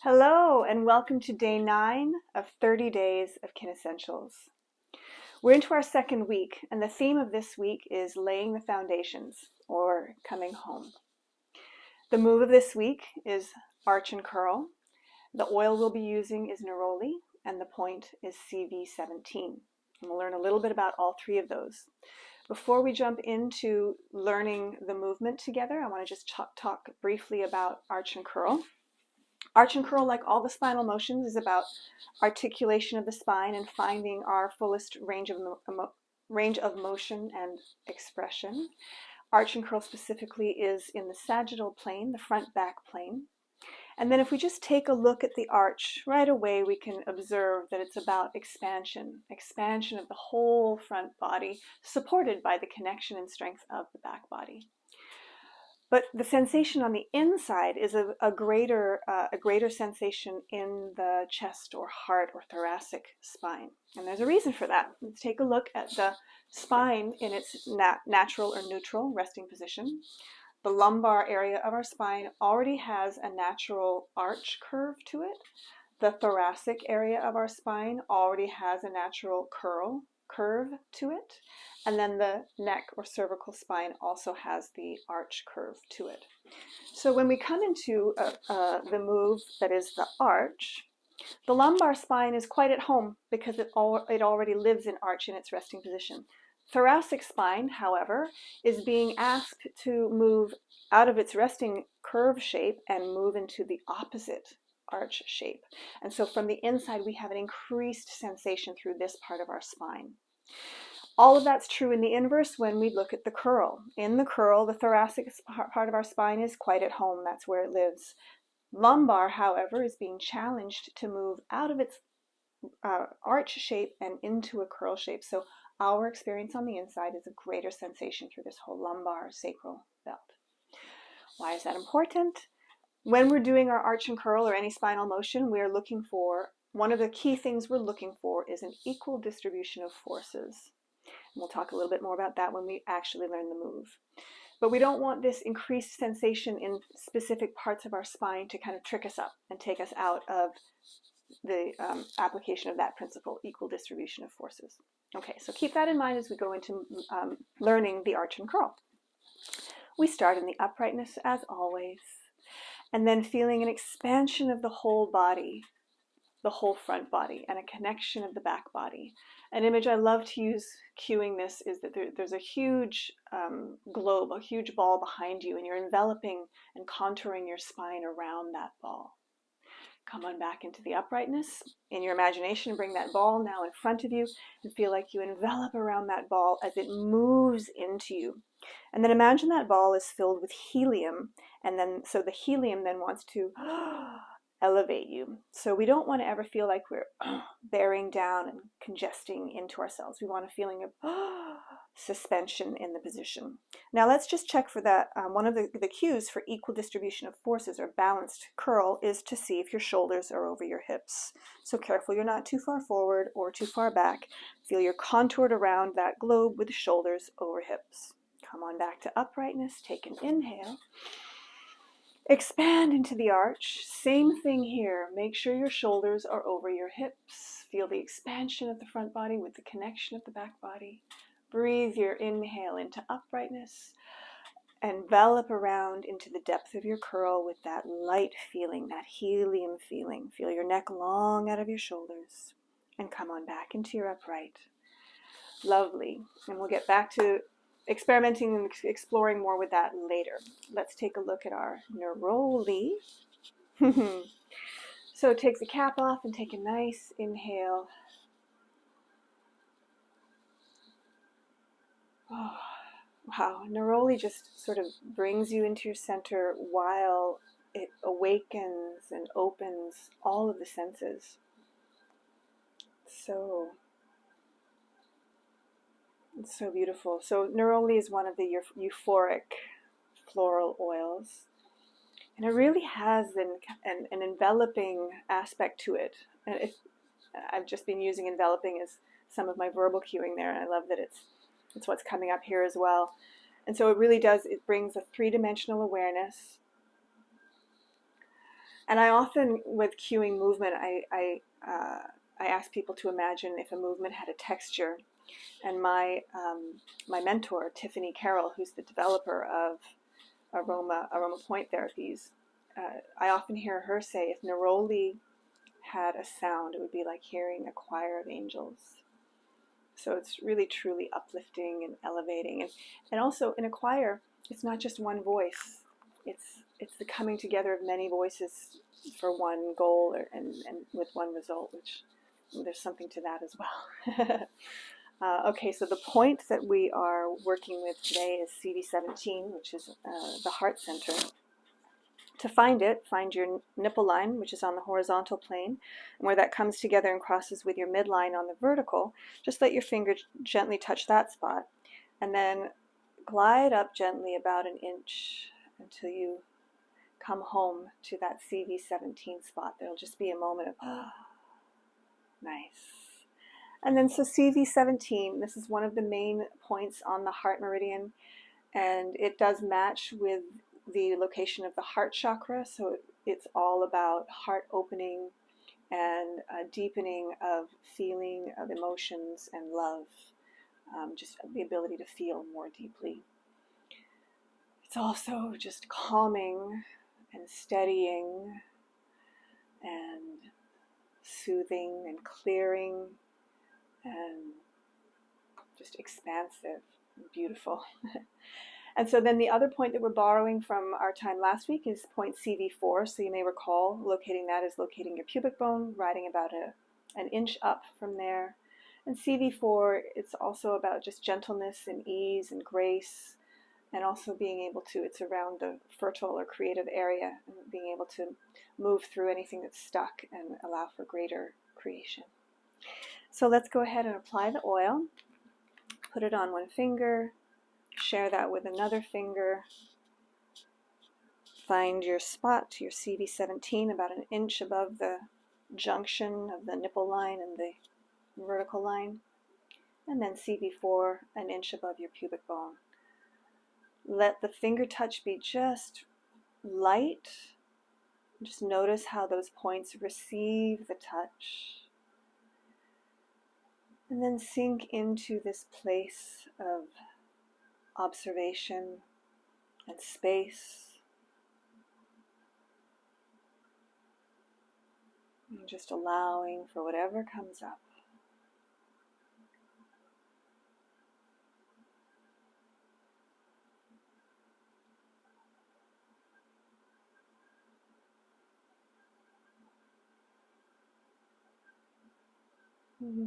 Hello and welcome to day 9 of 30 days of KineScentials. We're into our second week, and the theme of this week is laying the foundations, or coming home. The move of this week is arch and curl. The oil we'll be using is Neroli, and the point is CV17. And we'll learn a little bit about all three of those. Before we jump into learning the movement together, I want to just talk briefly about arch and curl. Arch and curl, like all the spinal motions, is about articulation of the spine and finding our fullest range of motion and expression. Arch and curl specifically is in the sagittal plane, the front back plane. And then if we just take a look at the arch, right away we can observe that it's about expansion of the whole front body, supported by the connection and strength of the back body. But the sensation on the inside is a greater sensation in the chest or heart or thoracic spine. And there's a reason for that. Let's take a look at the spine in its natural or neutral resting position. The lumbar area of our spine already has a natural arch curve to it. The thoracic area of our spine already has a natural curve to it. And then the neck or cervical spine also has the arch curve to it. So when we come into the move that is the arch, the lumbar spine is quite at home because it already lives in arch in its resting position. Thoracic spine, however, is being asked to move out of its resting curve shape and move into the opposite arch shape. And so from the inside, we have an increased sensation through this part of our spine. All of that's true in the inverse when we look at the curl. In the curl, the thoracic part of our spine is quite at home. That's where it lives. Lumbar, however, is being challenged to move out of its arch shape and into a curl shape. So our experience on the inside is a greater sensation through this whole lumbar sacral belt. Why is that important? When we're doing our arch and curl or any spinal motion, we're looking for, one of the key things we're looking for is an equal distribution of forces. And we'll talk a little bit more about that when we actually learn the move. But we don't want this increased sensation in specific parts of our spine to kind of trick us up and take us out of the application of that principle, equal distribution of forces. Okay, so keep that in mind as we go into learning the arch and curl. We start in the uprightness as always, and then feeling an expansion of the whole body, the whole front body, and a connection of the back body. An image I love to use cueing this is that there's a huge globe, a huge ball behind you, and you're enveloping and contouring your spine around that ball. Come on back into the uprightness. In your imagination, bring that ball now in front of you and feel like you envelop around that ball as it moves into you. And then imagine that ball is filled with helium, and then so the helium then wants to elevate you. So we don't want to ever feel like we're bearing down and congesting into ourselves. We want a feeling of suspension in the position. Now let's just check for that. One of the cues for equal distribution of forces or balanced curl is to see if your shoulders are over your hips. So careful you're not too far forward or too far back. Feel you're contoured around that globe with shoulders over hips. Come on back to uprightness. Take an inhale. Expand into the arch. Same thing here. Make sure your shoulders are over your hips. Feel the expansion of the front body with the connection of the back body. Breathe your inhale into uprightness. Envelop around into the depth of your curl with that light feeling, that helium feeling. Feel your neck long out of your shoulders. And come on back into your upright. Lovely. And we'll get back to experimenting and exploring more with that later. Let's take a look at our Neroli. So take the cap off and take a nice inhale. Oh, wow, Neroli just sort of brings you into your center while it awakens and opens all of the senses. It's so beautiful. So Neroli is one of the euphoric floral oils. And it really has an enveloping aspect to it. And I've just been using enveloping as some of my verbal cueing there, and I love that it's what's coming up here as well. And so it really does, it brings a three-dimensional awareness And I often, with cueing movement, I ask people to imagine if a movement had a texture. And my mentor, Tiffany Carroll, who's the developer of aroma point therapies, I often hear her say, if Neroli had a sound, it would be like hearing a choir of angels. So it's really truly uplifting and elevating. And also in a choir, it's not just one voice. It's the coming together of many voices for one goal and with one result, which there's something to that as well. Okay, so the point that we are working with today is CV17, which is the heart center. To find it, find your nipple line, which is on the horizontal plane, and where that comes together and crosses with your midline on the vertical, just let your finger gently touch that spot, and then glide up gently about an inch until you come home to that CV17 spot. There'll just be a moment of, nice. And then so CV17, this is one of the main points on the heart meridian, and it does match with the location of the heart chakra, so it's all about heart opening and deepening of feeling of emotions and love, just the ability to feel more deeply. It's also just calming and steadying and soothing and clearing and just expansive and beautiful. And so then the other point that we're borrowing from our time last week is point CV4. So you may recall locating that is locating your pubic bone, riding about an inch up from there. And CV4, it's also about just gentleness and ease and grace, and also being able to, it's around the fertile or creative area, and being able to move through anything that's stuck and allow for greater creation. So let's go ahead and apply the oil. Put it on one finger. Share that with another finger. Find your spot, your CV17, about an inch above the junction of the nipple line and the vertical line. And then CV4, an inch above your pubic bone. Let the finger touch be just light. Just notice how those points receive the touch. And then sink into this place of observation and space. And just allowing for whatever comes up. Mm-hmm.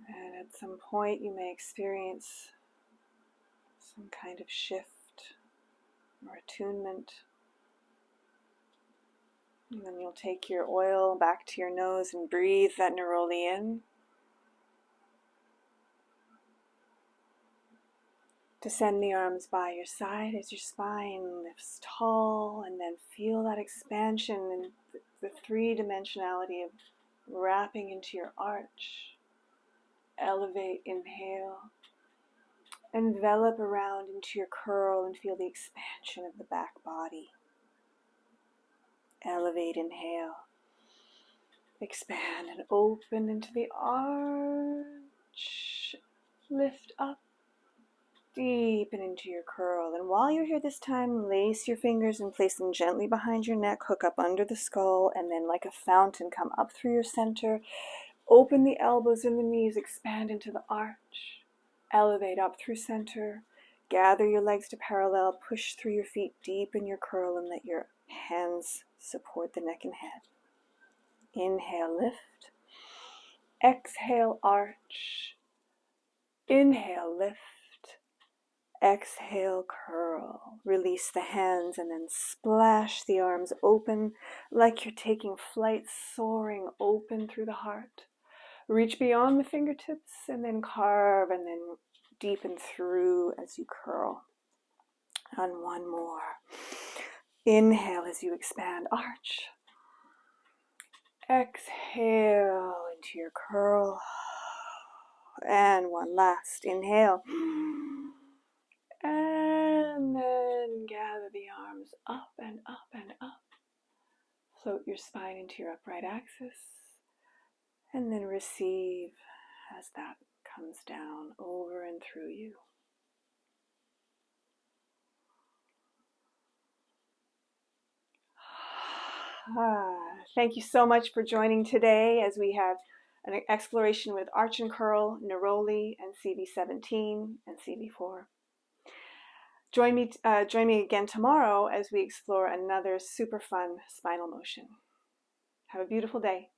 And at some point you may experience some kind of shift or attunement. And then you'll take your oil back to your nose and breathe that neroli in. Descend the arms by your side as your spine lifts tall, and then feel that expansion and the three-dimensionality of wrapping into your arch. Elevate, inhale. Envelop around into your curl and feel the expansion of the back body. Elevate, inhale. Expand and open into the arch. Lift up, deepen into your curl. And while you're here this time, lace your fingers and place them gently behind your neck, hook up under the skull, and then like a fountain, come up through your center. Open the elbows and the knees, expand into the arch. Elevate up through center. Gather your legs to parallel, push through your feet, deepen your curl, and let your hands support the neck and head. Inhale, lift. Exhale, arch. Inhale, lift. Exhale, curl. Release the hands and then splash the arms open like you're taking flight, soaring open through the heart. Reach beyond the fingertips and then carve and then deepen through as you curl. And one more. Inhale as you expand, arch. Exhale into your curl. And one last. Inhale. And And then gather the arms up and up and up. Float your spine into your upright axis. And then receive as that comes down over and through you. Thank you so much for joining today as we have an exploration with Arch and Curl, Neroli, and CV17 and CV4. Join me again tomorrow as we explore another super fun spinal motion. Have a beautiful day.